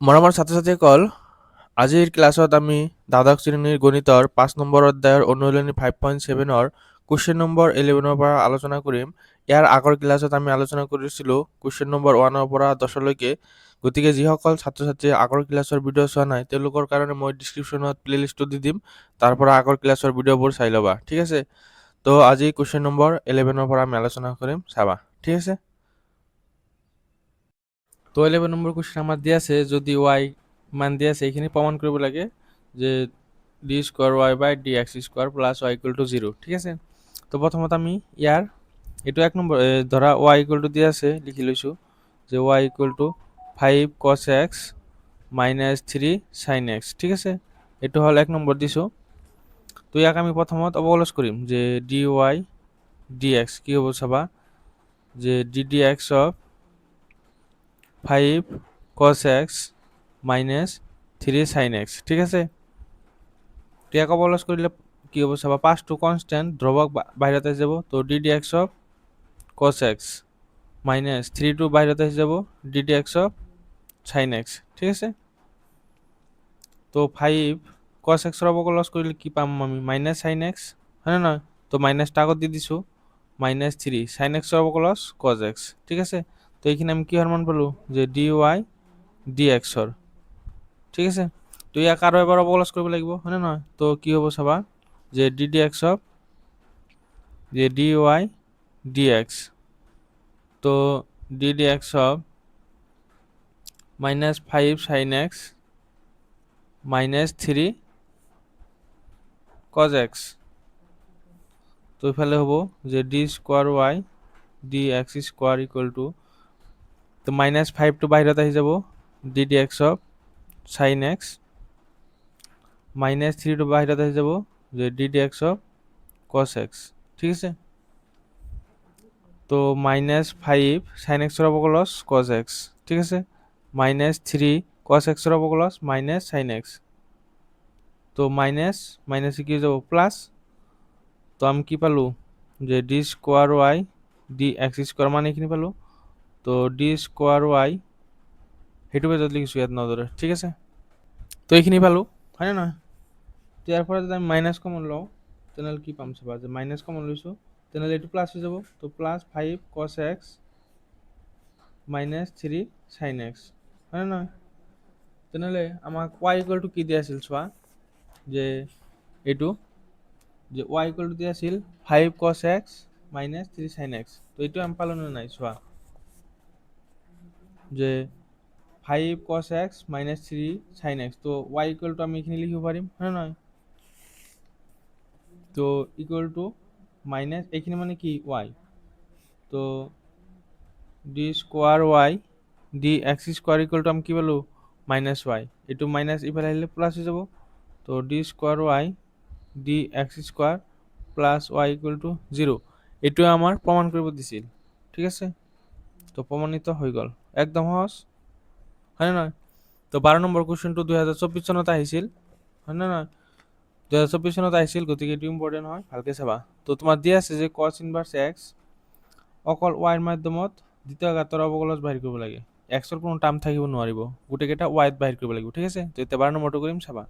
মৰমৰ ছাত্ৰ-ছাত্ৰীসকল, আজিৰ ক্লাছত আমি দ্বাদশ শ্ৰেণীৰ গণিতৰ 5 নম্বৰ অধ্যায়ৰ অনুশীলনী 5.7 কুৱেশ্যন নম্বৰ 11 পৰা আলোচনা কৰিম। ইয়াৰ আগৰ ক্লাছত আমি আলোচনা কৰিছিলোঁ কুৱেশ্যন নম্বৰ 1 পৰা 10 লৈকে। গতিকে যিসকল ছাত্ৰ-ছাত্ৰীয়ে আগৰ ক্লাছৰ ভিডিঅ' চোৱা নাই তেওঁলোকৰ কাৰণে মই ডিছক্ৰিপশ্যনত প্লেলিষ্টটো দি দিম, তাৰ পৰা আগৰ ক্লাছৰ ভিডিঅ'বোৰ চাই ল'বা, ঠিক আছে। তো আজি কুৱেশ্যন নম্বৰ 11 পৰা আমি আলোচনা কৰিম, চাবা, ঠিক আছে। তো 11 নম্বৰ কুৱেশ্যন আমাৰ দিয়া আছে, যদি y মান দিয়া আছে এইখিনি প্ৰমাণ কৰিব লাগে যে D square Y by D X square plus Y equal to 0, ঠিক আছে। তো প্ৰথমত আমি ইয়াৰ এইটো 1 নম্বৰ ধৰা y ইকুৱেল টু দিয়া আছে, লিখি লৈছোঁ যে y equal to 5 cos x minus 3 sin x, ঠিক আছে। এইটো হ'ল 1 নম্বৰ দিছোঁ। তো ইয়াক আমি প্ৰথমত অৱকলজ কৰিম যে dy dx কি হ'ব চাবা, যে ddx of 5 cos x minus 3 sin x, ঠিক আছে। তো ইয়াক অৱকলজ কৰিলে কি হ'ব চাবা, 5টো কনষ্টেণ্ট ধ্ৰুৱক বাহিৰত আহি যাব, তো ddx of cos x minus 3টো বাহিৰত আহি যাব, ddx অফ sin x, ঠিক আছে। তো 5 cos x ৰ অৱকলজ কৰিলে কি পাম আমি, মাইনাছ sin x, হয় নে নহয়। তো মাইনাছটা আগত দি দিছোঁ, মাইনাছ 3 sin x ৰ অৱকলজ cos x, ঠিক আছে। তো এইখিনি আমি কিহৰ মান পালোঁ, যে dy dx ৰ, ঠিক আছে। তো ইয়াক আৰু এবাৰ অৱকলজ কৰিব লাগিব, হয় নে নহয়। তো কি হ'ব চাবা, যে ddx অফ যে dy dx, তো ddx of minus 5 sin x minus 3 cos x, তো ইফালে হ'ব যে D square Y D X square equal to, তো মাইনাছ 5টো বাহিৰত আহি যাব, D D X of sine X minus 3টো বাহিৰত আহি যাব, যে D D X of cos X, ঠিক আছে। তো মাইনাছ 5 চাইন এক্সৰ অৱকলজ কছ এক্স, ঠিক আছে। মাইনাছ 3 কছ এক্সৰ অৱকলজ মাইনাছ চাইন এক্স, তো মাইনাছ মাইনাছ কি হৈ যাব প্লাছ, তো আমি কি পালোঁ, যে D square Y D X square মানে এইখিনি পালোঁ, তো ডি স্কোৱাৰ ৱাই সেইটো পেজত লিখিছোঁ ইয়াত নজৰে, ঠিক আছে। তো এইখিনি পালোঁ, হয়নে নহয়। তো ইয়াৰ পৰা যদি আমি মাইনাছ কমন লওঁ তেনেহ'লে কি পাম চাবা, যে মাইনাছ কমন লৈছোঁ তেনেহ'লে এইটো প্লাছ হৈ যাব, তো plus 5 cos x minus 3 sin x, হয়নে নহয়। তেনেহ'লে আমাক y ইকুৱেল টু কি দিয়া আছিল চোৱা, যে এইটো যে y ইকুৱেল টু দিয়া আছিল 5 cos x minus 3 sin x, তো এইটো আমি পালোঁ নে নাই চোৱা, যে 5 cos x minus 3 sin x, তো y ইকুৱেল টু আমি এইখিনি লিখিব পাৰিম, হয়নে নহয়। তো ইকুৱেল টু মাইনাছ এইখিনি মানে কি y, তো D square Y D X square equal two আমি কি পালোঁ মাইনাছ ৱাই, এইটো মাইনাছ ইফালে আহিলে প্লাছ হৈ যাব, তো D square Y D X square plus Y equal to 0, এইটোৱে আমাৰ প্ৰমাণ কৰিব দিছিল, ঠিক আছে। তো প্ৰমাণিত হৈ গ'ল, একদম সহজ, হয়নে নহয়। তো 12 নম্বৰ কুৱেশ্যনটো 2024 চনত আহিছিল, হয়নে নহয়, 2024 চনত আহিছিল, গতিকে এইটো ইম্পৰ্টেণ্ট হয়, ভালকৈ চাবা। তো তোমাৰ দিয়া আছে যে কছ ইনভাৰ্চ এক্স অকল ৱাইৰ মাধ্যমত দ্বিতীয় ঘাতৰ অৱকলজ বাহিৰ কৰিব লাগে, এক্সৰ কোনো টাৰ্ম থাকিব নোৱাৰিব, গোটেইকেইটা ৱাইত বাহিৰ কৰিব লাগিব, ঠিক আছে। তো এতিয়া 12 নম্বৰটো কৰিম, চাবা,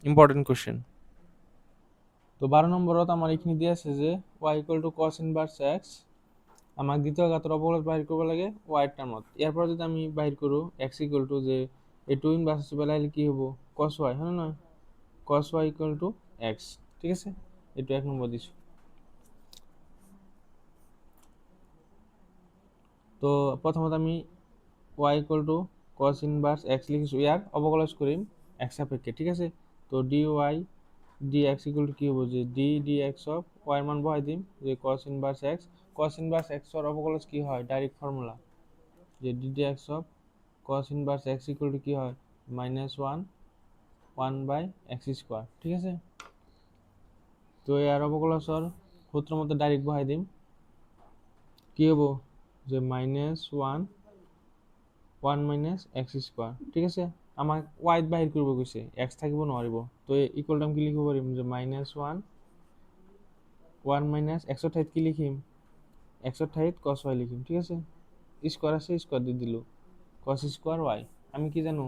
ইম্পৰ্টেণ্ট কুৱেশ্যন। তো 12 নম্বৰত আমাৰ এইখিনি দিয়া আছে যে ৱাই ইকুৱেল টু কছ ইনভাৰ্চ এক্স, আমাক দ্বিতীয় ঘাতৰ অৱকলজ বাহিৰ কৰিব লাগে ৱাইৰ টাৰ্মত। ইয়াৰ পৰা যদি আমি বাহিৰ কৰোঁ এক্স ইকুৱেল টু যে এইটো ইনভাৰ্চ পেলাই আহিলে কি হ'ব কছ ৱাই, হয় নহয়, কছ ৱাই ইকুৱেল টু এক্স, ঠিক আছে। এইটো 1 নম্বৰ দিছোঁ। তো প্ৰথমত আমি y ইকুৱেল টু কছ ইনভাৰ্চ এক্স লিখিছোঁ, ইয়াৰ অৱকলজ কৰিম এক্স সাপেক্ষে, ঠিক আছে। তো D Y D x equal to কি হ'ব, যে ডি ডি এক্স অফ ৱাইৰ মান বহাই দিম, যে কছ ইনভাৰ্চ এক্সৰ অৱকলজ কি হয় ডাইৰেক্ট ফৰ্মুলা, যে ডি ডি এক্স অফ কছ ইনভাৰ্চ এক্স ইকুৱেল টু কি হয় মাইনাছ 1 বাই এক্স স্কোৱাৰ, ঠিক আছে। তো ইয়াৰ অৱকলজৰ সূত্ৰ মতে ডাইৰেক্ট বহাই দিম, কি হ'ব, যে মাইনাছ 1 মাইনাছ এক্স স্কোৱাৰ, ঠিক আছে। আমাক ৱাইত বাহিৰ কৰিব গৈছে, এক্স থাকিব নোৱাৰিব, তো ইকুৱেল টাইম কি লিখিব পাৰিম, যে মাইনাছ 1 মাইনাছ এক্সৰ ঠাইত কি লিখিম, এক্সৰ ঠাইত কছ ৱাই লিখিম, ঠিক আছে। স্কোৱাৰ আছে স্কোৱাৰ দি দিলোঁ, কছ স্কোৱাৰ ৱাই, আমি কি জানো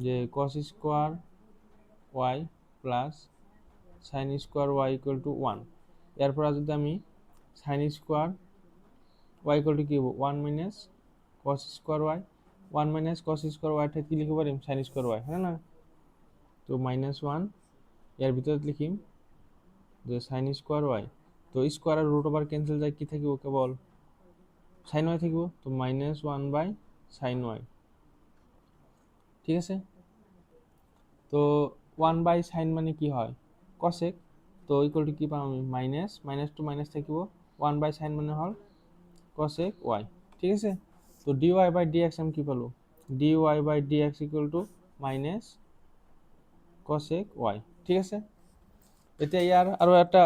যে cos square Y plus sine square Y equal to 1। এরপর যদি আমি sine square Y equal to কি হবো 1 minus cos square Y, 1 minus cos square ওয়াইটা কি লিখতে পারি সাইন স্কোয়ার ওয়াই, হ্যাঁ না? তো -1 এর ভিতরে লিখিম যে সাইন স্কোয়ার ওয়াই, তো স্কোয়ার আর রুট ওভার ক্যান্সেল যায়, কি থাকিব কেবল সাইন ওয়াই থাকিব, তো -1 বাই সাইন ওয়াই, ঠিক আছে। তো 1 বাই সাইন মানে কি হয় কসেক, তো ইকুয়াল টু কি পাম আমি মাইনাস মাইনাস টু মাইনাস থাকিব 1 বাই সাইন মানে হল কসেক ওয়াই, ঠিক আছে। তো dy বাই dx আমি কি পালো, dy by dx equal to minus cosec Y, ঠিক আছে। এতিয়া ইয়াৰ আৰু এটা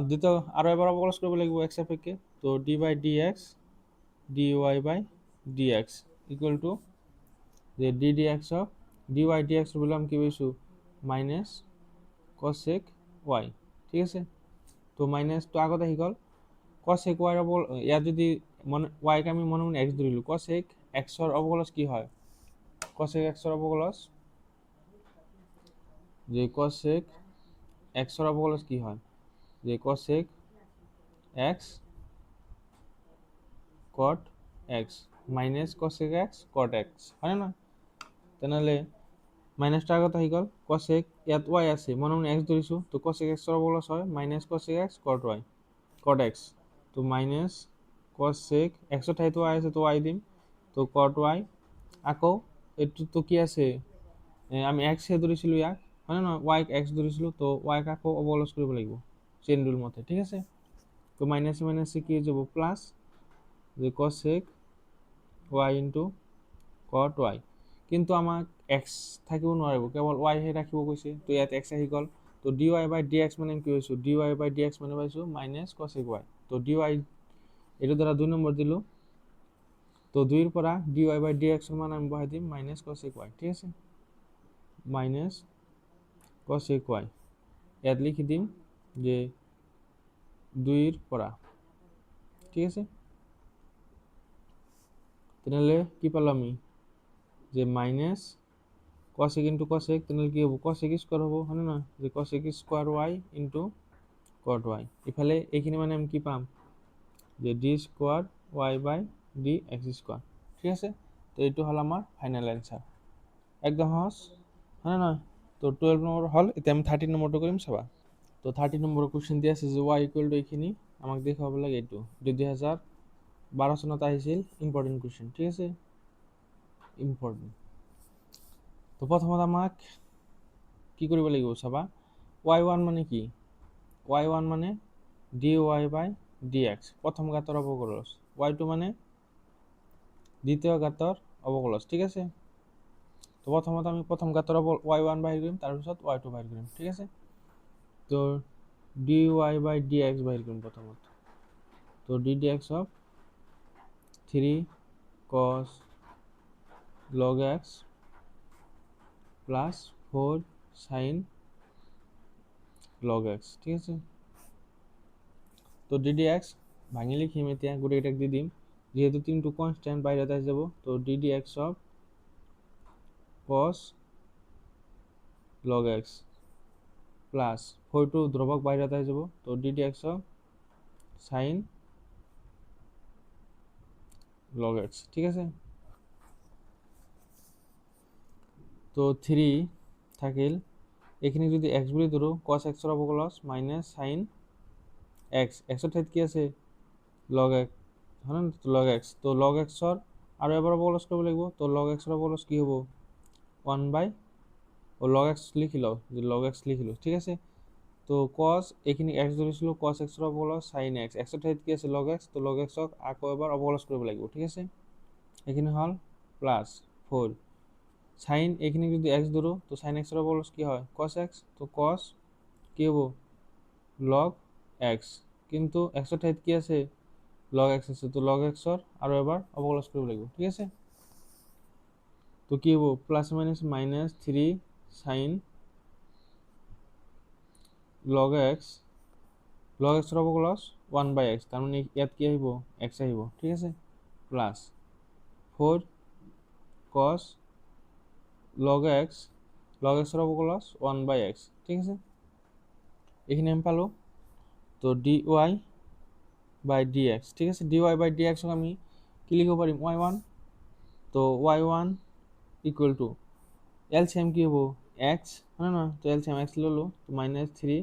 দ্বিতীয় আৰু এবাৰ অৱকলন কৰিব লাগিব x সাপেক্ষে, তো d by dx dy by dx equal to যে d dx of dy dx বললাম কি পাইছো মাইনাস cosec y, ঠিক আছে। তো মাইনাস তো আগত আহি গল cosec y এর ইয়াত যদি y কে আমি মনে মনে x ধরিলো, cosec x এর অবকলজ কি হয়, cosec x এর অবকলজ যে cosec x এর অবকলজ কি হয় যে cosec x cot x minus cosec x cot x, হয় না? তাহলে মাইনাসটা আগত আহি গল cosec ইয়াত y আছে মনে মনে x ধরিছো, তো cosec x এর অবকলজ হয় minus cosec x cot y cot x, তো মাইনাস cosec x এর ঠাইতে y আছে তো y দিম, তো cot y আকৌ এটো তো কি আছে আমি x এ ধরিছিল ইয়াক, হয় না? y x ধরিছিল, তো y কে আকৌ অবকলজ কৰিব লাগিব চেইন রুল মতে, ঠিক আছে। তো মাইনাস মাইনাস কি হয়ে যাব প্লাস যে cosec y into cot y, কিন্তু আমাক x থাকিব নোৱাৰিব কেৱল y হে ৰাখিব কৈছে, তো ইয়াত x আহি গল, তো dy বাই dx মানে কি হৈছো dy বাই dx মানে পাইছো মাইনাস cosec y, তো dy এটো দ্বারা 2 নম্বৰ দিলো, তো 2 এৰ পৰা dy বাই dx এর মান আমি বহাই দিম মাইনাস cosec y, ঠিক আছে, মাইনাস cosec y ইয়াত লিখি দিম যে 2 এর পৰা, ঠিক আছে। তাহলে কি পেলাম আমি যে মাইনাস cosec ইনটু cosec, তাহলে কি হবো cosec স্কয়ার হবো, হয় না? যে cosec square y into cot y, ইফালে এইখিনি মানে আমি কি পাম যে d স্কয়ার y বাই dx স্কয়ার, ঠিক আছে। তো এইটো হল আমার ফাইনাল অ্যান্সার, একদম সহজ, হয় না? তো 12 নম্বর হল, এতিয়া আমি 13 নম্বরটা কৰিম চাবা। তো 13 নম্বৰ কোশ্চেন দিয়া আছে যে y ইকুয়াল টু এইখিনি আমাক দেখাব লাগে এইটো 2012 চনত আহিছিল ইম্পর্টেন্ট কোশ্চেন, ঠিক আছে, ইম্পর্টেন্ট। তো প্রথমত আমাক কি কৰিব লাগিব চাবা, y1 মানে কি, y1 মানে dy বাই dx প্রথম ঘাতৰ অবকলজ, y2 মানে দ্বিতীয় ঘাতৰ অবকলজ, ঠিক আছে। তো প্ৰথমত আমি প্ৰথম ঘাতৰ y1 বাহিৰ কৰিম, তাৰপিছত y2 বাহিৰ কৰিম, ঠিক আছে। তো dy বাই dx বাহিৰ কৰিম প্রথমত, তো d dx of 3 cos log x plus 4 sin log x, ঠিক আছে। তো d dx ভাঙি লিখিম, এতিয়া গোটেইটাক দি দিম, যেহেতু তিনটু কনস্ট্যান্ট বাইরে আস যাব, তো d dx of cos log x plus 4 টু ধ্রুবক বাইরে আস যাব, তো d dx of sin log x, ঠিক আছে। তো 3 থাকিল, এখানে যদি x বলি ধরো cos x এর অবকলজ মাইনাস sin x, x এর ঠাইত কি আছে log x, হ্যাঁ না? তো log x, তো log x এর আর এবার অবকলজ করব লাগব, তো log x এর অবকলজ কি হবো 1 বাই ও log x লিখি লও, যে log x লিখি লও, ঠিক আছে। তো cos এখানে x ধরেছিল cos x এর অবকলজ sin x, x এর ঠাইত কি আছে log x, তো log x ক আকৌ এবার অবকলজ করব লাগব, ঠিক আছে। এখানে হল প্লাস 4 sin, এখানে যদি x ধরো তো sin x এর অবকলজ কি হয় cos x, তো cos কি হবো log x, কিন্তু x এর ঠাইত কি আছে log x আছে, তো log x এর আর এবার অবকলজ করব লাগব, ঠিক আছে। তো কি হবো plus minus minus 3 sin log x, log x এর অবকলজ 1 বাই x, তার মানে ইয়াত কি আহিব x আহিব, ঠিক আছে, প্লাস 4 cos লগ এক্সৰ অবকলস 1/x, ঠিক আছে। এইখিনি আমি পালোঁ। তো dy বাই dx, ঠিক আছে। dy বাই dx আমি কি লিখিব পাৰিম, y1। তো y1 ইকুয়াল টু এলসিএম কি হবো, x, হয় না। তো এলসিএম x ললো, তো -3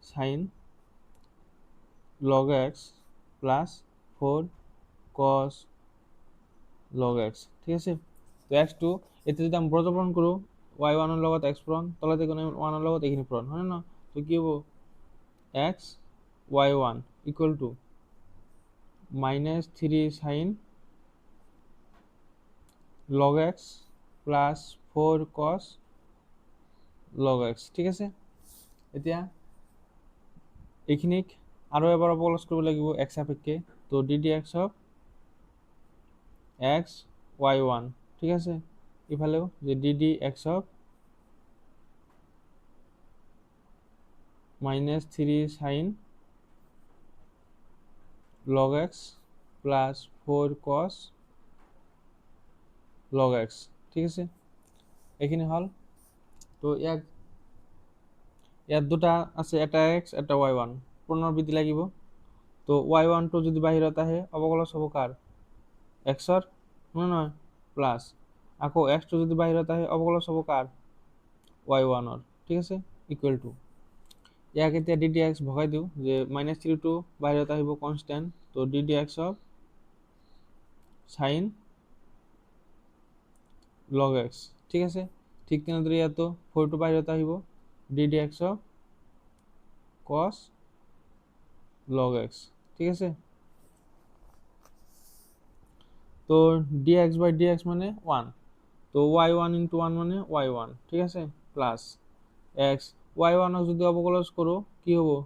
sin log x plus 4 cos log x, ঠিক আছে। তো x2 এতে যদি আমি ব্রজপূরণ করো y1 এর লগত x পূরণ, তলাতে কোনো 1 এর লগত এখানে পূরণ, হয় না। তো কি হবো, x y1 equal to -3 sin log x plus 4 cos log x, ঠিক আছে। এতিয়া এইখিনিক আৰু এবাৰ অবকলস কৰিব লাগিব x সাপেক্ষে। তো ddx অফ x y1, ঠিক আছে। ইফালেও যে ddx of -3 sin log x plus 4 cos log x, ঠিক আছে। এইখিনি হল। তো ইয়াত দুটা আছে, এটা x এটা y1, পুনরাবৃত্তি লাগিব। তো y1 টো যদি বাহিৰত আহে অবকলস হব কাৰ, x ৰ, নহয় প্লাস আকৌ x টো যদি বাহিৰত আহে অবকলস হব কাৰ, y1 ৰ, ঠিক আছে। ইকুয়াল টু ইয়াক এতিয়া ddx ভগাই দিও, যে -3 টো বাহিৰত আহিব কনস্ট্যান্ট। তো ddx of sin log x, ঠিক আছে। ঠিক তেনেদৰে ইয়াতো 4 টো বাহিৰত আহিব, ddx of cos log x, ঠিক আছে। তো dx বাই dx মানে 1, তো y1 ইন্টু 1 মানে y1, ঠিক আছে, প্লাস x y1 যদি অবকলস করো কি হবো,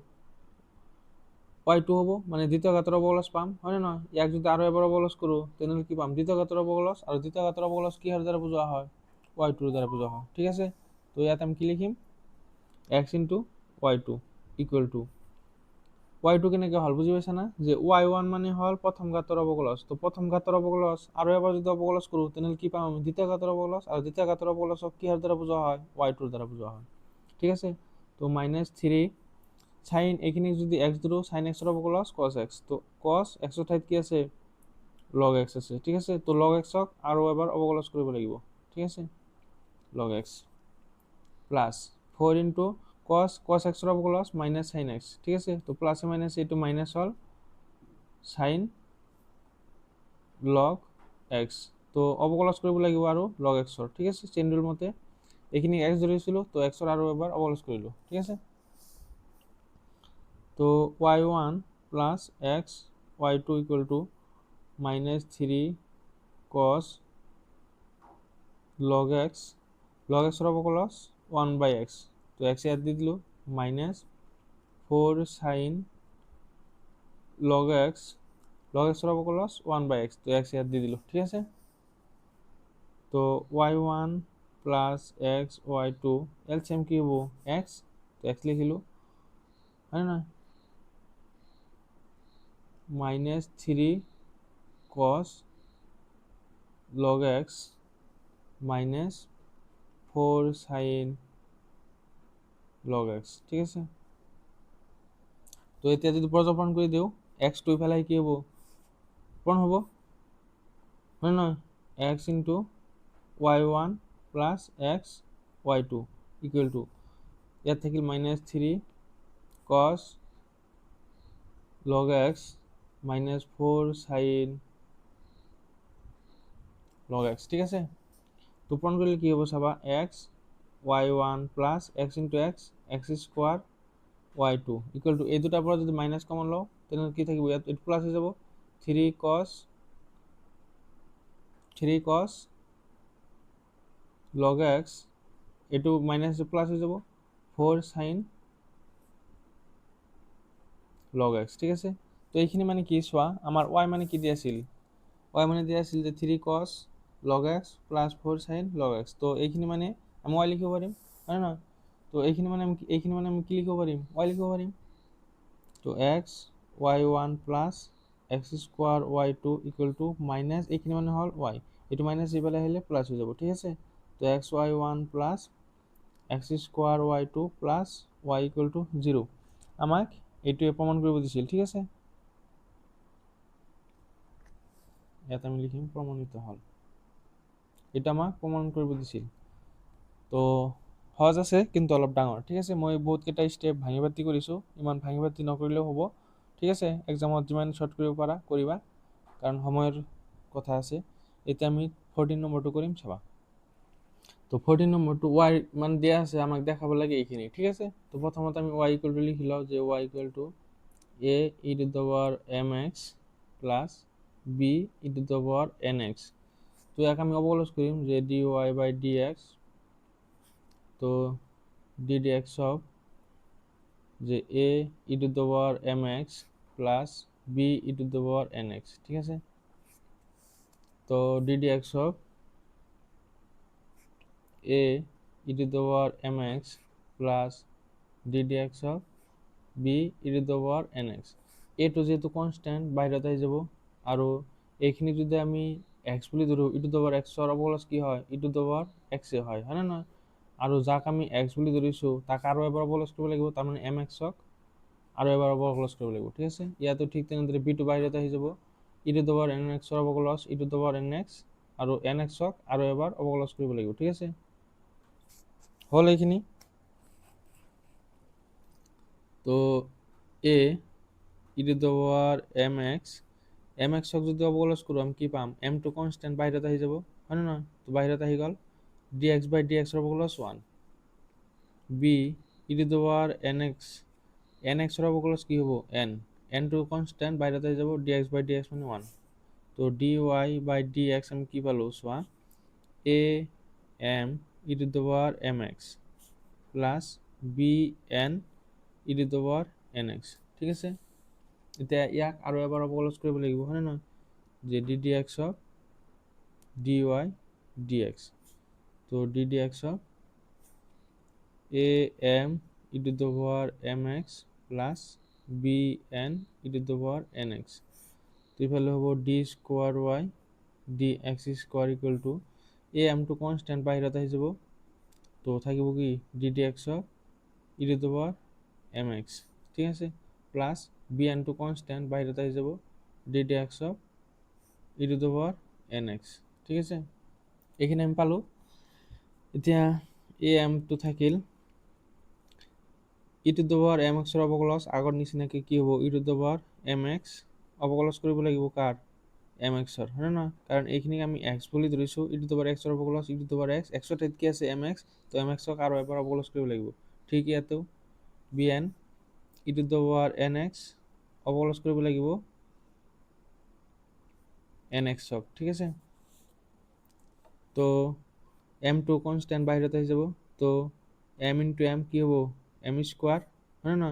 y2 হবো, মানে দ্বিতীয় ঘাতের অবকলস পাম, হয় না। ইয়াক যদি আরো এবার অবকলস করো তাহলে কি পাম, দ্বিতীয় ঘাতের অবকলস, আর দ্বিতীয় ঘাতের অবকলস কি হার দ্বারা বোঝা হয়, y2 দ্বারা বোঝা হয়, ঠিক আছে। তো ইয়াতে আমি কি লিখিম, x into y2 equal two y2 কেনেকে হল বুঝি পাইছা না, যে y1 মানে হল প্রথম ঘাতের অবকলস। তো প্রথম ঘাতের অবকলস আরো এবার যদি অবকলস করো তাহলে কি পাম, দ্বিতীয় ঘাতের অবকলস, আর দ্বিতীয় ঘাতের অবকলস কি হার দ্বারা বোঝা হয়, y2 দ্বারা বোঝা হয়, ঠিক আছে। তো -3 sin, এখানে যদি x ধরো sin x এর অবকলস cos x, তো cos x এর ঠাইত কি আছে, log x আছে, ঠিক আছে। তো log x ক আরো এবার অবকলস কৰিব লাগিব, ঠিক আছে। log x plus 4 into cos x এর অবকলস মাইনাস sin x, ঠিক আছে। তো প্লাসে মাইনাসে একটু মাইনাস হল sin log x, তো অবকলস কৰিব লাগিব আৰু log x এর, ঠিক আছে। চেইন রুল মতে এখানে x ধরেছিল, তো x এর আরো এবার অবকলস করিল, ঠিক আছে। তো y1 plus x y2 equal two -3 cos log x, log x এর অবকলস 1/x, তো x এর দিয়ে দিল -4 sin log x, log x এর অবকলস 1/x, তো x এর দিয়ে দিল, ঠিক আছে। তো y1 plus x y2 LCM কি হবো, x, তো x লিখিলো, হয় না, -3 cos log x -4 sin log x, ঠিক আছে। তো এতিয়া যদি প্রজপন করে দিও x2 ফেলাই কি হবো, কোন হবো, হয় না, x into y1 plus x y2 equal to ইয়ার থেকে -3 cos log x -4 sin log x, ঠিক আছে। তো পূরণ করলে কি হবে সবা, x y1 plus x into x x square y2 equal two এই দুটার পর যদি মাইনাস কমন লও তাহলে কি থাকবে, এটা প্লাস হয়ে যাব 3 cos log x, এটু মাইনাস প্লাস হয়ে যাব 4 sin log x, ঠিক আছে। তো এইখিনি মানে কি চোৱা, আমার y মানে কি দিয়া আছিল, y মানে দিয়া আছিল যে 3 cos log x plus 4 sin log x, তো এইখিনি মানে আমি y লিখিব পাৰিম, হয় না। তো এইখিনি মানে আমি কি লিখিব পাৰিম, y লিখিব পাৰিম। তো x y1 plus x square y2 equal to minus এইখিনি মানে হল y, এটু মাইনাস এইফালে আহিলে প্লাস হয়ে যাব, ঠিক আছে। তো তো xy1 plus x² y2 plus y equal to 0 আমাক এইটোৱে প্ৰমাণ কৰিব দিছিল, ঠিক আছে। ইয়াত আমি লিখিম প্ৰমাণিত হ'ল, এটা আমাক প্ৰমাণ কৰিব দিছিল। তো সহজ আছে কিন্তু অলপ ডাঙৰ, ঠিক আছে। মই বহুতকেইটা ষ্টেপ ভাঙি পাতি কৰিছোঁ, ইমান ভাঙি পাতি নকৰিলেও হ'ব, ঠিক আছে। এক্সামত যিমান শ্বৰ্ট কৰিব পাৰা কৰিবা, কাৰণ সময়ৰ কথা আছে। এতিয়া আমি 14 নম্বৰটো কৰিম, চাবা। তো 14 নম্বৰটো y মান দিয়া আছে, আমাক দেখাব লাগে এইখিনি, ঠিক আছে। তো প্ৰথমতে আমি y ইকুৱেল টু লিখি লওঁ যে y equal to a e to the power mx plus b e to the power nx। তো ইয়াক আমি অবকলজ কৰিম যে dy by dx, তো ddx অফ যে a e to the power mx plus b e to the power nx, ঠিক আছে। তো ddx of a e to the power mx plus ddx of b e to the power nx। a টো যেহেতু constant বাহিৰত আহি যাব, আৰু এইখিনি যদি আমি x বুলি ধৰো, e to the power x ৰ অবকলজ কি হয়, e to the power x হয়, হয় না নহয়। আৰু যাক আমি x বুলি ধৰিছো তাক আৰু এবাৰ অবকলজ কৰিব লাগিব, তাৰমানে mx ক আৰু এবাৰ অবকলজ কৰিব লাগিব, ঠিক আছে। ইয়াতো ঠিক তেনেদৰে b টো বাহিৰত আহি যাব, e to the power nx ৰ অবকলজ e to the power nx, আৰু nx ক আৰু এবাৰ অবকলজ কৰিব লাগিব, ঠিক আছে। হ'ল এইখিনি। তো a e to the power mx, mx ক যদি অবকলজ কৰোঁ আমি কি পাম, m টো কনস্ট্যান্ট বাহিৰত আহি যাব, হয় না নহয়। তো বাহিৰত আহি গ'ল, dx by dx ৰ অবকলজ 1, b e to the power nx, nx ৰ অবকলজ কি হ'ব, n টো কনস্ট্যান্ট বাহিৰত আহি যাব, dx by dx মানে 1। তো dy by dx আমি কি পালো, চোৱা a m e to the power mx plus b n e to the power nx, ঠিক আছে। এতিয়া ইয়াক আৰু এবাৰ অবকলজ কৰিব লাগিব, হয় নে নহয়, যে ddx অফ dy dx, তো ddx of a m e to the power mx plus b n e to the power nx। তো ইফালে হ'ব d square y dx square equal to a m টো কনস্ট্যান্ট বাহিৰত আহি যাব, তো থাকিব কি ddx of e to the power mx, ঠিক আছে, প্লাছ bn টো কনস্ট্যান্ট বাহিৰত আহি যাব, ddx of e to the power nx, ঠিক আছে। এইখিনি আমি পালো। এতিয়া am টো থাকিল, e to the power mx ৰ অবকলজ আগৰ নিচিনাকে কি হ'ব, e to the power mx অবকলজ কৰিব লাগিব কাৰ, mx ৰ, হয় না নহয়, কাৰণ এইখিনিক আমি x বুলি ধৰিছো, e to the power x ৰ অবকলজ e to the power x, x ৰ ঠাইত কি আছে mx, তো mx ক আৰু এবাৰ অবকলজ কৰিব লাগিব, ঠিক ইয়াতো bn e to the power nx অবকলজ কৰিব লাগিব nx ক, ঠিক আছে। তো m টো কনস্ট্যান্ট বাহিৰত আহি যাব, তো m ইনটু m কি হ'ব, m স্কোয়ার, হয় না,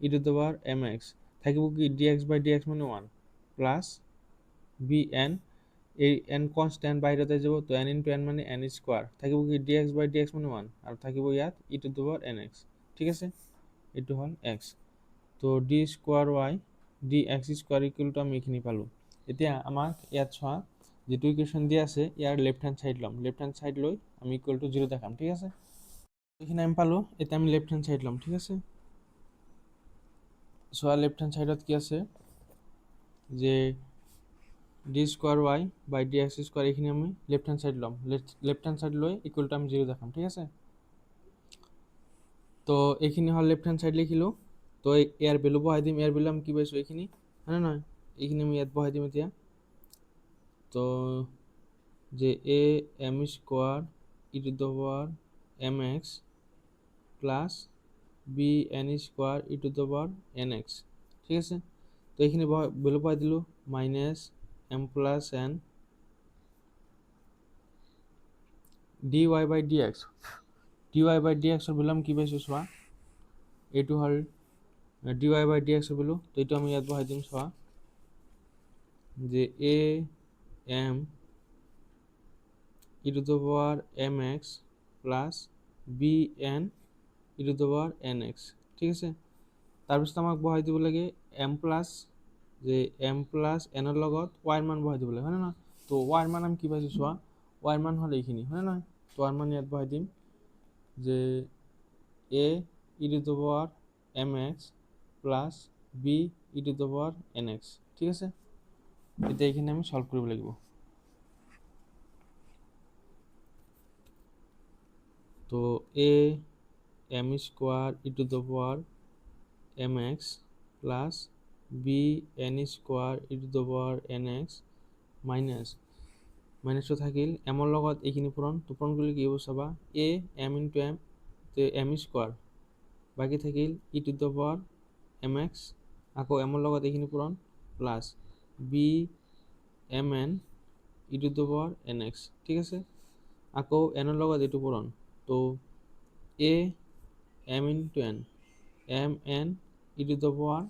e to the power mx থাকিব কি dx by dx মানে 1 প্লাছ bn, এই n কনস্ট্যান্ট বাহিৰত আহি যাব, তো n ইনটু n মানে n স্কোয়াৰ, থাকিব কি dx by dx মানে 1, আৰু থাকিব ইয়াত e to the power nx, ঠিক আছে। এইটো হ'ল x, তো d square y dx square equal to আমি এইখিনি পালোঁ। এতিয়া আমাক ইয়াত চোৱা, যিটো ইকুৱেশ্যন দিয়া আছে ইয়াৰ লেফ্ট হেণ্ড সাইড ল'ম, লেফ্ট হেণ্ড সাইড লৈ আমি ইকুৱেল টু 0 দেখাম, ঠিক আছে। এইখিনি আমি পালোঁ, এতিয়া আমি লেফ্ট হেণ্ড সাইড ল'ম, ঠিক আছে। চোৱা লেফ্ট হেণ্ড সাইডত কি আছে, যে d স্কোয়ার y বাই dx স্কোয়ার, এইখিনি আমি লেফ্ট হেণ্ড সাইড ল'ম, লেফ্ট হেণ্ড সাইড লৈ ইকুৱেল টু আমি 0 দেখাম, ঠিক আছে। তো এইখিনি হ'ল লেফ্ট হেণ্ড সাইড লিখিলোঁ, তো ইয়াৰ ভেলু বহাই দিম, ইয়াৰ ভেলু আমি কি পাইছোঁ এইখিনি, হয় নে নহয়, এইখিনি আমি ইয়াত বহাই দিম এতিয়া। তো যে a m square e to the power mx plus b n square e to the power nx, ঠিক আছে। তো এইখিনি ভেলু বহাই দিলোঁ, minus m plus n dy by dx, dy by dx ৰ ভেলু আমি কি পাইছোঁ চোৱা, এইটো হ'ল dy by dx ৰ ভেলু, তো এইটো আমি ইয়াত বহাই দিম, চোৱা যে a m e to the power mx plus b n e to the power nx, ঠিক আছে। তাৰপিছত আমাক বহাই দিব লাগে m প্লাছ, যে m প্লাছ n ৰ লগত y ৰ মান বহাই দিব লাগে, হয় নে নহয়। তো y ৰ মান আমি কি পাইছোঁ চোৱা, y ৰ মান হ'ল এইখিনি, হয় নে নহয়। তো আৰ মানে ইয়াত বহাই দিম যে a e to the power mx plus b e to the power nx, ঠিক আছে। এতিয়া এইখিনি আমি সলভ কৰিব লাগিব। তো a m square e to the power mx plus b n square e to the power nx মাইনাসটো থাকিল এমৰ লগত এইখিনি পূৰণ, তো পূৰণ কৰিলে কি হ'ব চাবা, a m ইনটু m তে m স্কোয়ার বাকি থাকিল e to the power mx, আকৌ এমৰ লগত এইখিনি পূৰণ plus b mn e to the power nx, ঠিক আছে। আকৌ n ৰ লগত এইটো পূৰণ, তো a m into n mn e to the power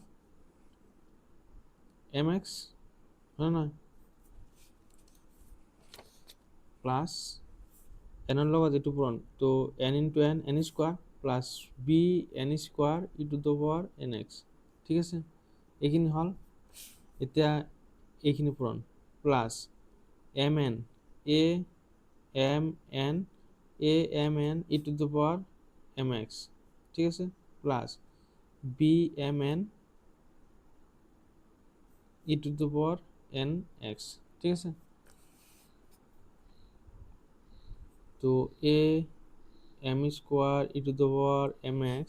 mx না প্লাস n এর লগত এটু পূরণ, তো n into n n square plus b n square e to the power nx, ঠিক আছে। এইখিনি হল। এতিয়া এইখিনি পূরণ plus mn a mn a mn e to the power mx, ঠিক আছে, plus b mn e to the power nx, ঠিক আছে। তো a m square e to the power mx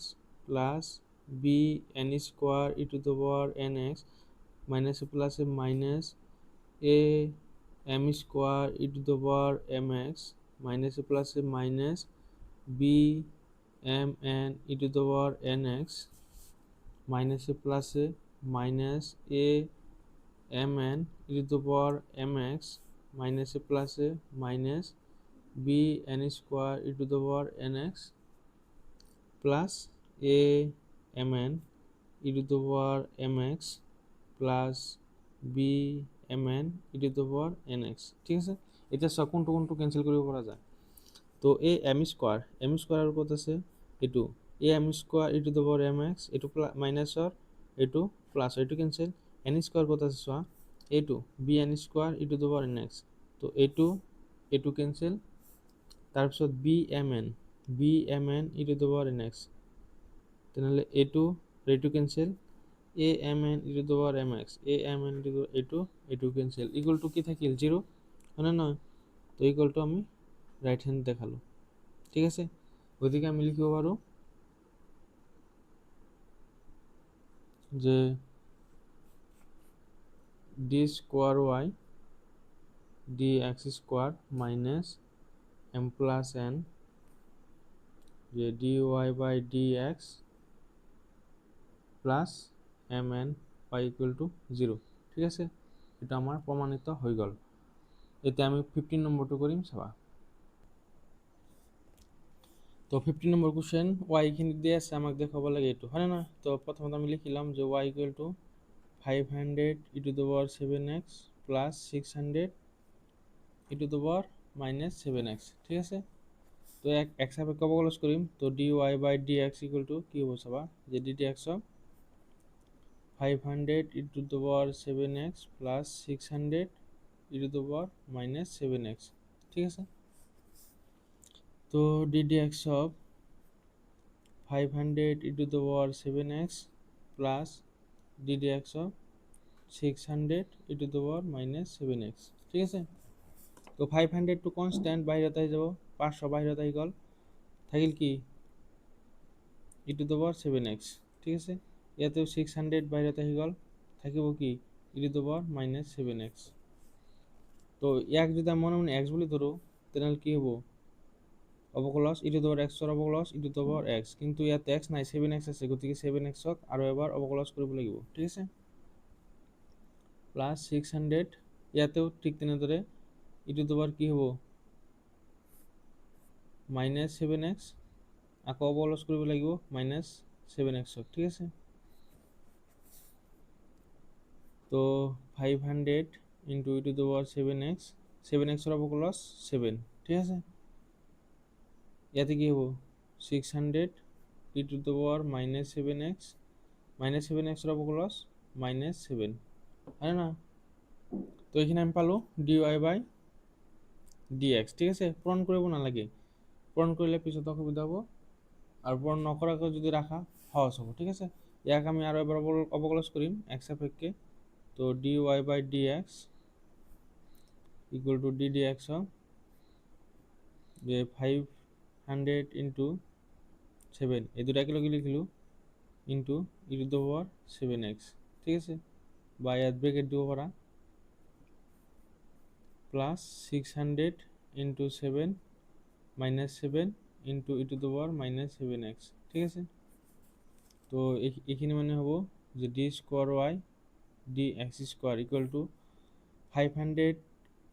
plus b n square e to the power nx minus plus minus a m square e to the power mx minus plus minus b m n e to the power nx minus plus minus a m n e to the power mx minus plus minus b n square e to the power nx plus a m n e to the power mx plus b m n e to the power nx, ঠিক আছে। এতিয়া সব কোনটো cancel কৰিব পৰা যায়, তো a m square আর কত আছে এটু a m square e to the power mx এটু মাইনাস আর এটু প্লাস এটু ক্যান্সেল, n স্কোয়ার কত আছে সোয়া এটু b n square e to the power nx, তো এটু ক্যান্সেল, তাৰপিছত b m n e to the power nx, তেনেহলে এটু cancel a m n e to the power mx a m n e to the এটু cancel, equal to কি থাকিল 0, মানে না, তো ইকুয়াল টু আমি রাইট হ্যান্ড দেখালো, ঠিক আছে। ওইদিকে আমি লিখিব পারো যে D square Y D X square minus M plus N যে D Y by D X plus M N Y equal to 0, ঠিক আছে। এটা আমার প্রমাণিত হয়ে গেল। এতে আমি 15 নম্বরটা করিম চাবা। তো 15 নম্বর কোশ্চেন ওয়াই এখানে দিয়ে আছে, আমাকে দেখাব লাগে একটু, হয় না। তো প্রথমত আমি লিখিলাম যে Y equal to 500 e to the power 7x plus 600 e to the power minus 7x, ঠিক আছে। তো এক সাপেক্ষে অবকলন করিম, তো dy by dx equal to কি হবে চাবা, যে ddx of 500 e to the power 7x plus 600 e to the power minus 7x, ঠিক আছে। তো ddx of 500 e to the power 7x plus ddx of 600 e to the power minus 7x, ঠিক আছে। তো 500 টু কনস্ট্যান্ট বাইরে আহি যাব, 500 বাইরে আহি গল, থাকিল কি e to the power 7x, ঠিক আছে। ইয়াতেও 600 বাইরে আহি গল, থাকিব কি e to the power minus 7x। তো ইয়াক যদি আমি মনে মনে x বলি ধরো, তাহলে কি হবো, অবকলস e to the power x এর অবকলস e to the power x, কিন্তু ইয়াতে x নাই 7x আছে, গতিকে 7x ক আৰু এবাৰ অবকলস কৰিব লাগিব, ঠিক আছে। প্লাস 600 ইয়াতেও ঠিক তেনেদৰে e to the power কি হ'ব মাইনাস 7x, আকৌ অবকলস কৰিব লাগিব মাইনাস 7x, ঠিক আছে। তো 500 into e to the power 7x এর অবকলস 7, ঠিক আছে। ইয়াতে কি হবো 600 e to the power minus 7x এর অবকলস minus 7, হয় না। তো এখানে আমি পালো dy বাই dx, ঠিক আছে, পূরণ কৰিব নালাগে। পূৰণ কৰিলে পিছত অসুবিধা হ'ব আৰু পূৰণ নকৰাকৈ যদি ৰাখা সহজ হ'ব। ঠিক আছে, ইয়াক আমি আৰু এবাৰ অৱকলজ কৰিম এক্স সাপেক্ষে। তো D Y by D X equal to D D X যে 500 ইন্টু 7 এই দুটা একেলগে লিখিলোঁ into E to the power 7x। ঠিক আছে, বা ইয়াত ব্ৰেকেট দিব পাৰা plus 600 into 7 minus 7 into E to the power minus 7x। ঠিক আছে, তো এইখিনি মানে হ'ব যে D square Y D X square equal to 500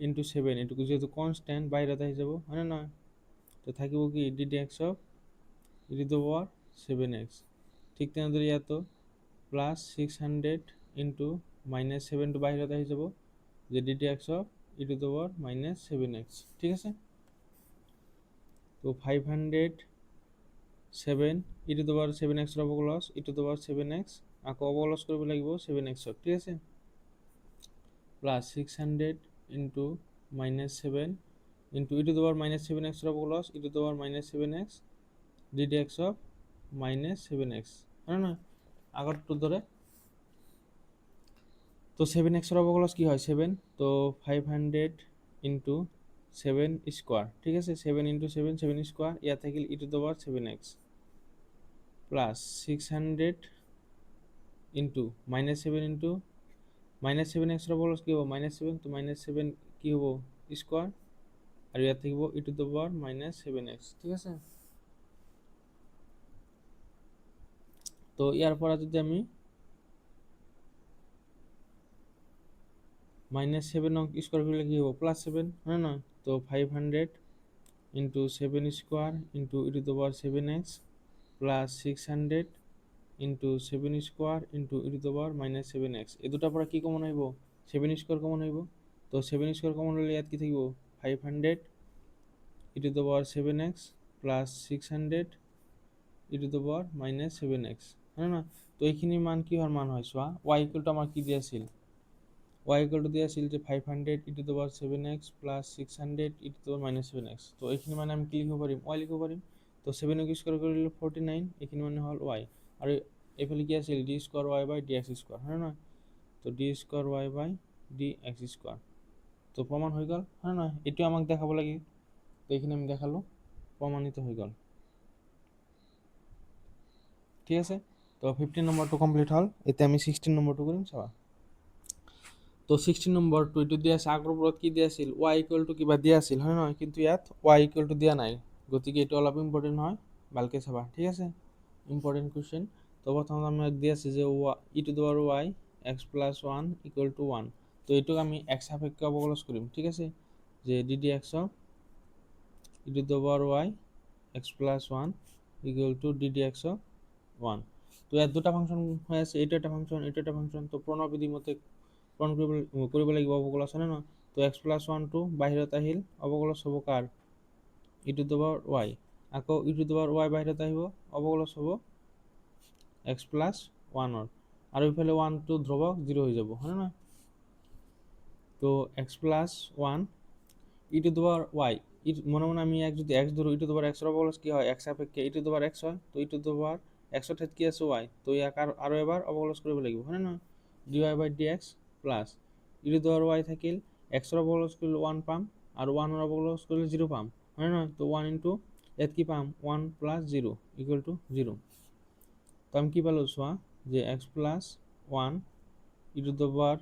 into 7 এটুকু যেহেতু কনস্ট্যান্ট বাইরে আহি যাব হয় না নয়, তো থাকিব কি D D X of E to the power 7x। ঠিক তেনেদৰে ইয়াতো প্লাস 600 ইন্টু মাইনাস 7 টু বাহিৰত আহি যাব যে D D X of E to the power minus 7x। ঠিক আছে, তো 500 7 ই টু দ্য পাওয়ার 7x ৰ অৱকলজ E to the power 7x আকৌ অৱকলজ কৰিব লাগিব 7x। ঠিক আছে, plus 600 into minus 7 into E to the power minus 7x ৰ অৱকলজ E to the power minus 7x D D X of minus 7x হয় না আগৰটো দৰে। তো 7x ৰ অৱকলজ কি হয় 7, তো 500 ইন্টু 7 স্কোয়ার। ঠিক আছে, 7 ইন্টু 7 7 স্কোয়ার ইয়াত থাকিল E to the power 7x plus 600 into minus 7 into minus 7x ৰ অৱকলজ কি হ'ব মাইনাস 7, তো মাইনাস 7 কি হ'ব স্কোয়ার আৰু ইয়াত থাকিব ই to the power minus 7x। ঠিক আছে, তো ইয়াৰ পৰা যদি আমি মাইনাস 7 স্কোয়ার করলে কি হবে প্লাস 7 হয় না, তো 500 into 7 square into E to the power 7x plus 600 into 7 square into E to the power minus 7x। এই দুটাৰ পৰা কি কমন আহিব 7 স্কোয়ার কমন আহিব, তো 7 স্কোয়ার কমন হলে ইয়াত কি থাকিব 500 E to the power 7x plus 600 E to the power minus 7x হয় না। তো এইখিনি মান কি হওয়ার মান হয় চোৱা y ইকুয়াল টু আমাৰ কি দিয়া আছিল y ইকুয়াল টু দিয়া আছিল যে 500 E to the power 7x plus 600 E to the power minus 7x। তো এইখিনি মানে আমি কি লিখিব পাৰিম y লিখিব পাৰিম। তো 7 ক স্কোয়াৰ কৰিলে 49 এইখিনি মানে হ'ল y আৰু এইফালে কি আছিল ডি স্কোয়ার y বাই ডি এক্স স্কোয়ার হয় না, তো ডি স্কোয়ার y বাই ডি এক্স স্কোয়ার। তো প্রমাণ হৈ গ'ল হয় না, এইটো আমাক দেখাব লাগে, তো এইখিনি আমি দেখালো প্রমাণিত হৈ গ'ল। ঠিক আছে, তো 15 নম্বৰটো কমপ্লিট হ'ল। এতিয়া আমি 16 নম্বৰটো কৰিম চাবা। তো 16 নম্বৰটো এইটো দিয়া আছে আগৰবোৰত কি দিয়া আছিল y ইকুয়াল টু কিবা দিয়া আছিল হয় নহয়, কিন্তু ইয়াত y ইকুয়াল টু দিয়া নাই, গতিকে এইটো অলপ ইম্পৰ্টেণ্ট হয়, ভালকৈ চাবা। ঠিক আছে, ইম্পৰ্টেণ্ট কুৱেশ্যন। তো প্ৰথমত আমাক দিয়া আছে যে E to the power y x plus 1 equal to 1। তো এইটোক আমি x সাপেক্ষে অৱকলজ কৰিম। ঠিক আছে, যে D D X of E to the power y x plus 1 equal to D D X of 1। তো ইয়াত দুটা ফাংশন হৈ আছে, এইটো এটা ফাংশন এইটো এটা ফাংশন, তো প্ৰণবিধি মতে পূৰণ কৰিব লাগিব অৱকলজ হয় ন। তো x প্লাস 1 টো বাহিৰত আহিল অৱকলজ হ'ব কাৰ ই টু দ্য পাওয়াৰ y, আকৌ ই টু দ্য পাওয়াৰ y বাহিৰত আহিব অৱকলজ হ'ব x প্লাস 1 আৰু ইফালে 1 টো ধ্ৰুৱক 0 হৈ যাব হয় না। তো x plus 1 E to the power y মনে মনে আমি এক যদি x ধরো ই টু দ্য পাওয়ার x এর অবকলজ কি হয় x সাপেক্ষে ই টু দ্য পাওয়ার x হয়, তো ই টু দ্য পাওয়ার x এর ঠাইত কি আছে y, তো ইয়াক আৰু এবাৰ অবকলজ কৰিব লাগিব হয় না। dy by dx plus E to the power y থাকিল x এর অবকলজ কৰিলে 1 পাম আৰু 1 এৰ অবকলজ কৰিলে 0 পাম হয় না। তো 1 ইনটু ইয়াত কি পাম 1 প্লাস 0 ইকুয়াল টু 0। তো আমি কি পালো চোৱা যে x plus 1 E to the power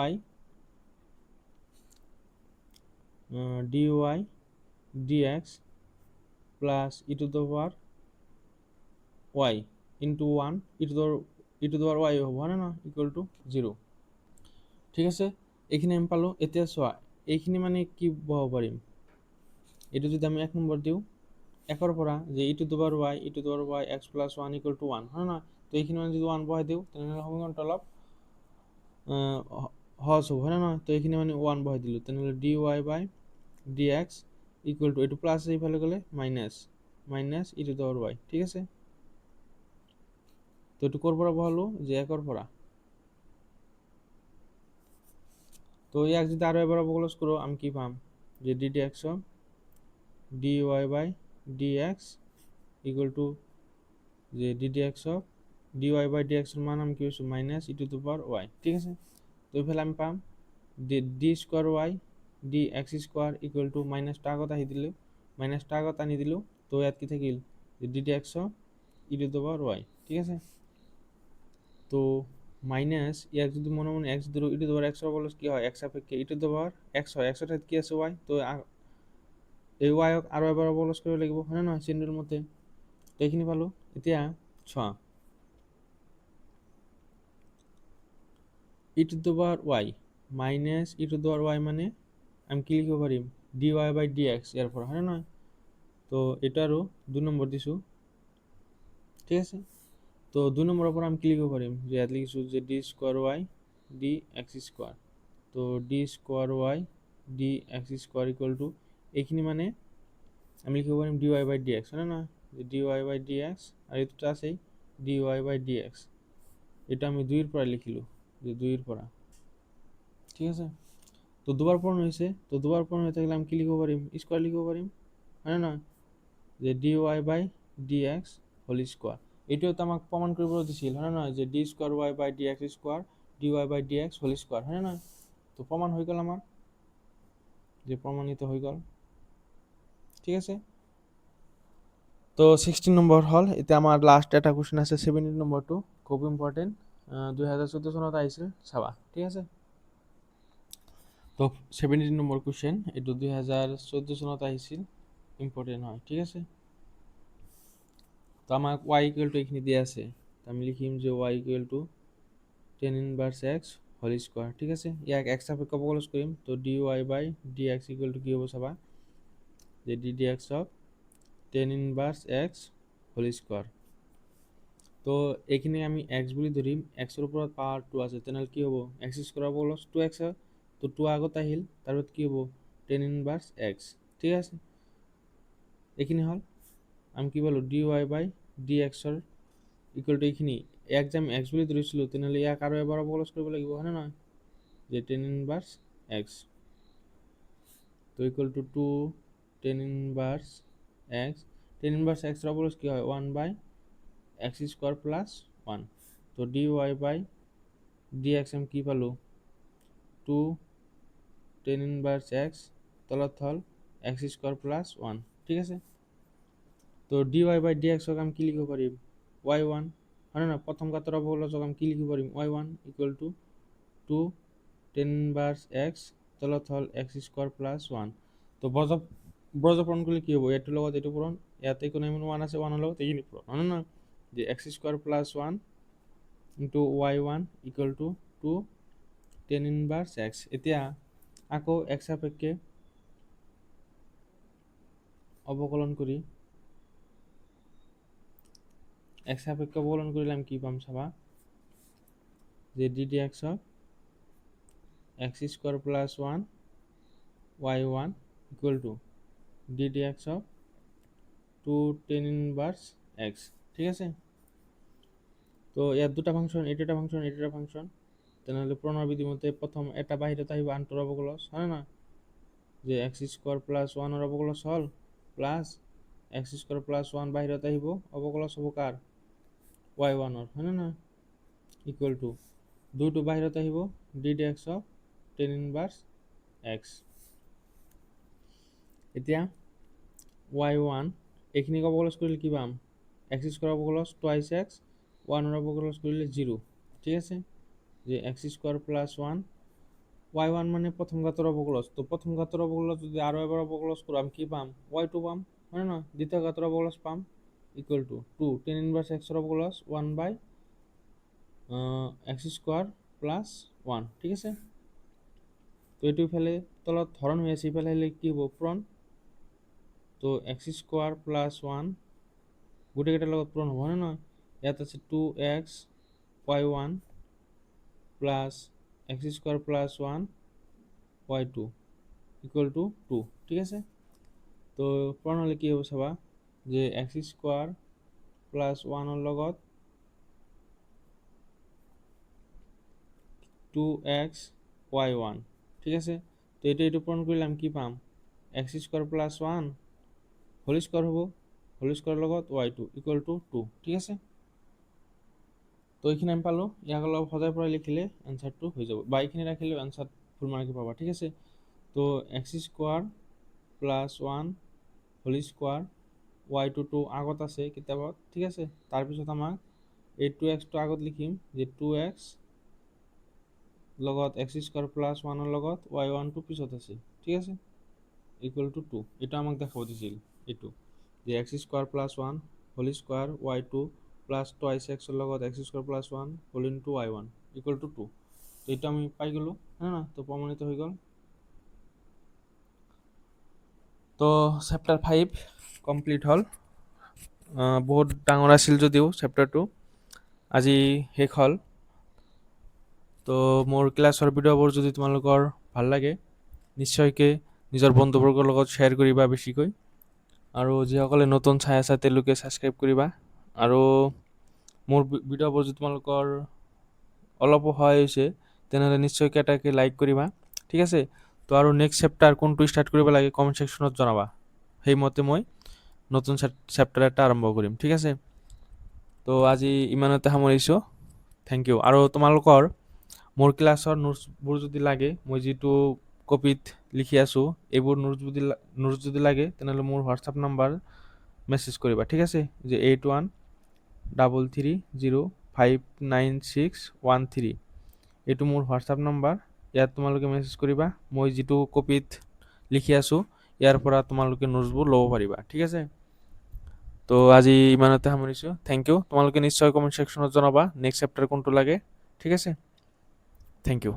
y dy dx plus E to the power y into 1 E to the power y হ'ব হয় না ইকুয়াল টু 0। ঠিক আছে, এইখিনি আমি পালো। এতিয়া চোৱা এইখিনি মানে কি বহাব পাৰিম, এইটো যদি আমি 1 নম্বৰ দিওঁ একৰ পৰা যে E to the power y x plus 1 equal to 1 হয় না, তো এইখিনি মানে যদি 1 বহাই দিওঁ তেনেহ'লে সমীকৰণটো অলপ সহজ হ'ব হয় না। তো এইখিনি মানে 1 বহাই দিলোঁ তেনেহ'লে dy by dx equal to এইটো প্লাস এইফালে গ'লে minus E to the power y। ঠিক আছে, তো এইটো ক'ৰ পৰা বহালো যে 1 পৰা, তো ইয়াক যদি আৰু এবাৰ অবকলজ কৰোঁ আমি কি পাম যে D D X dy by dx equal to যে ddx of dy by dx এর মান আমি কি হচ্ছে minus E to the power y, ঠিক আছে। তো এইফালে আমি পাম D square Y D X square equal to মাইনাসটা আগত আহি দিলোঁ, মাইনাসটা আগত আনি দিলোঁ, তো ইয়াত কি থাকিল যে D D X E to the power Y, ঠিক আছে। তো মাইনাস ইয়াক যদি মনে মনে এক্স ধরো ই টু দি পাওয়ার এক্স বলো কি হয় এক্স সাপেক্ষে ই টু দি পাওয়ার এক্স হয়, এক্সের ঠাইত কি আছে ওয়াই, তো এই ওয়াইক আৰু এবাৰ অবলস কৰিব লাগিব হয় নে নহয় চিহ্নটোৰ মতে। তো এইখিনি পালোঁ। এতিয়া চোৱা E to the power Y minus E to the power Y মানে আমি কি লিখিব পাৰিম D Y by D X ইয়াৰ পৰা হয় নে নহয়। তো এটা আৰু 2 নম্বৰ দিছোঁ, ঠিক আছে। তো 2 নম্বৰৰ পৰা আমি কি লিখিব পাৰিম যে ইয়াত লিখিছোঁ যে D square Y D X square, তো D square Y D X square equal to এইখিনি মানে আমি লিখিব পাৰিম D Y by D X হয় না নহয়, যে D Y by D X আৰু এইটোতো আছেই D Y by D X, এটা আমি 2 পৰা লিখিলোঁ যে 2 পৰা, ঠিক আছে। তো দুবার পূরণ হয়েছে, তো দুবার পূরণ হয়ে থাকলে আমি কি লিখব পারিম স্কোয়ার লিখব পারিম হয় না, যে D Y by D X whole square. এটাও তো আমাকে প্রমাণ করব দিছিল হয় না, যে D square Y by D X square D Y by D X whole square হয় না। তো প্রমাণ হয়ে গেল আমার, যে প্রমাণিত হয়ে গেল, ঠিক আছে। তো 16 নম্বৰ হল, এতিয়া আমাৰ লাষ্ট এটা কুৱেশ্যন আছে 17 নম্বৰটো খুব ইম্পৰ্টেণ্ট, 2014 চনত আহিছিল চাবা, ঠিক আছে। তো 17 নম্বৰ কুৱেশ্যন এইটো 2014 চনত আহিছিল, ইম্পৰ্টেণ্ট হয়, ঠিক আছে। তো আমাক y ইকুয়াল টু এখানে দিয়ে আছে, তো আমি লিখিম যে y equal to tan inverse x whole square, ঠিক আছে। ইয়াক x সাপেক্ষে অবকলন করিম, তো dy by dx equal to কি হবে চাবা যে ddx of tan inverse x whole square. তো এখানে আমি x বুলি ধরিম, x এর উপর পাওয়ার 2 আছে, তাহলে কি হবো x স্কোয়ার অবকলন 2x, তো 2 আগত আহিল, তারপর কি হবো tan ইনভার্স x, ঠিক আছে। এখানে হল আমি কি বলবো dy বাই dx এর ইকুয়াল টু এইখিনি এক যে আমি এক্স বুলি ধৰিছিলোঁ তেনেহ'লে ইয়াক আৰু এবাৰ অবকলন কৰিব লাগিব হয়নে নহয়, যে টেন ইনভাৰ্স এক্স, তো equal to 2 tan inverse x, ten inverse x এর অবকলন কি হয় 1 বাই এক্স স্কোয়ার প্লাস 1, তো D Y by D x আমি কি পালো 2 টেন ইনভার্স এক্স তলত হল এক্স স্কোয়ার প্লাস 1, ঠিক আছে। তো ডি ওয়াই বাই ডি এক্সক আমি কি লিখিব পাৰিম ওয়াই ওয়ান হয় না, প্ৰথম ঘাতেৰ অবকলনক আমি কি লিখিব পাৰিম Y one equal to 2 tan inverse X তলত হল এক্স স্কোয়ার প্লাস 1, তো ব্রজ পূরণ করলে কি হবো এটার লগত এটু পূরণ, ইয়াতে কোনো এমন 1 আছে 1 লগত এইখিনি পূরণ হয় না, যে X square plus 1 into Y one equal to 2 tan inverse X. এতিয়া আকৌ এক্স সাপেক্ষে অবকলন করি, এক্স সাপেক্ষে অবকলন করলে আমি কি পাম চাবা যে D D X of X square plus 1 Y one equal to D D X of 2 tan inverse X, ঠিক আছে। তো ইয়াত দুটা ফাংশন, এটা ফাংশন এটা ফাংশন, তেনেহ'লে প্ৰণালীবিধিৰ মতে প্ৰথম এটা বাহিৰত আহিব আনটোৰ অবকলন হয় না, যে এক্স স্কোয়াৰ প্লাস 1 এৰ অবকলন হল প্লাস এক্স স্কোয়াৰ প্লাস 1 বাহিৰত আহিব অবকলন হব কাৰ ওয়াই ওয়ানৰ হয় না, ইকুয়াল টু 2 বাহিৰত আহিব D D X of tan inverse X. এতিয়া ওয়াই ওয়ান এইখিনিক অবকলন কৰিলে কি পাম এক্স স্কোয়ার অবকলন টুয়াইস এক্স, 1 এর অবকলন করলে 0, ঠিক আছে, যে X square plus 1 Y one মানে প্রথম ঘাতের অবকলন, তো প্রথম ঘাতের অবকলন যদি আরো এবার অবকলন করি আমি কি পাম ওয়াই টু পাম হয় না, দ্বিতীয় ঘাতের অবকলন পাম equal to 2 tan inverse x এর অবকলন 1 বাই এক্স স্কোয়ার প্লাস 1, ঠিক আছে। তো এইটো ইফালে তলত হরণ হয়ে আছে, ইফালে হলে কি হব পূরণ, তো এক্স স্কোয়ার প্লাস 1 গোটেইকেইটাৰ লগত পূরণ হব হয় না, ইয়াত আছে 2x Y one plus X square plus 1 Y two equal to 2, ঠিক আছে। তো পূরণ হলে কি হবে চাবা যে এক্স স্কোয়ার প্লাস 1 এর লগত 2x ওয়াই ওয়ান, ঠিক আছে। তো এটা পূরণ করলে আমি কি পাম X square plus 1 whole square হ'ব হোল স্কোৱাৰৰ লগত y2 ইকুৱেল টু 2, ঠিক আছে। তো এইখিনি আমি পালোঁ, ইয়াক অলপ সজাই পৰাই লিখিলে এনচাৰটো হৈ যাব, বা এইখিনি ৰাখিলেও এনচাৰ ফুল মাৰ্কে পাবা, ঠিক আছে। তো X square plus 1 whole square y2 আগত আছে কিতাপত, ঠিক আছে। তাৰপিছত আমাক এই 2x আগত লিখিম যে 2x লগত এক্স স্কোৱাৰ প্লাছ 1ৰ লগত y1 পিছত আছে, ঠিক আছে, ইকুৱেল টু 2। এইটো আমাক দেখাব দিছিল, এইটো যে X square plus 1 whole square y2 plus twice এক্সৰ লগত X square plus 1 whole into y1 equal to 2। তো এইটো আমি পাই গ'লোঁ, হয় না, তো প্ৰমাণিত হৈ গ'ল। তো চেপ্টাৰ 5 কমপ্লিট হ'ল। বহুত ডাঙৰ আছিল যদিও চেপ্টাৰটো আজি শেষ হ'ল। তো মোৰ ক্লাছৰ ভিডিঅ'বোৰ যদি তোমালোকৰ ভাল লাগে নিশ্চয়কৈ নিজৰ বন্ধুবৰ্গৰ লগত শ্বেয়াৰ কৰিবা বেছিকৈ, আৰু যিসকলে নতুন চাই আছা তেওঁলোকে ছাবস্ক্ৰাইব কৰিবা। আৰু মোৰ ভিডিঅ'বোৰ যদি তোমালোকৰ অলপো সহায় হৈছে তেনেহ'লে নিশ্চয়কৈ এটাকৈ লাইক কৰিবা, ঠিক আছে। তো আৰু নেক্সট চেপ্টাৰ কোনটো ষ্টাৰ্ট কৰিব লাগে কমেণ্ট ছেকশ্যনত জনাবা, সেইমতে মই নতুন চেপ্টাৰ এটা আৰম্ভ কৰিম, ঠিক আছে। তো আজি ইমানতে সামৰিছোঁ, থেংক ইউ। আৰু তোমালোকৰ মোৰ ক্লাছৰ নোটছবোৰ যদি লাগে, মই যিটো কপিত লিখি আছোঁ এইবোৰ নোটছ যদি লাগে তেনেহ'লে মোৰ হোৱাটছআপ নাম্বাৰ মেছেজ কৰিবা, ঠিক আছে, যে 8133059613। এইটো মোৰ হোৱাটছআপ নাম্বাৰ, ইয়াত তোমালোকে মেছেজ কৰিবা, মই যিটো কপিত লিখি আছোঁ ইয়াৰ পৰা তোমালোকে নোটছবোৰ ল'ব পাৰিবা, ঠিক আছে। তো আজি ইমানতে সামৰিছোঁ, থেংক ইউ। তোমালোকে নিশ্চয় কমেণ্ট ছেকশ্যনত জনাবা নেক্সট চেপ্টাৰ কোনটো লাগে, ঠিক আছে, থেংক ইউ।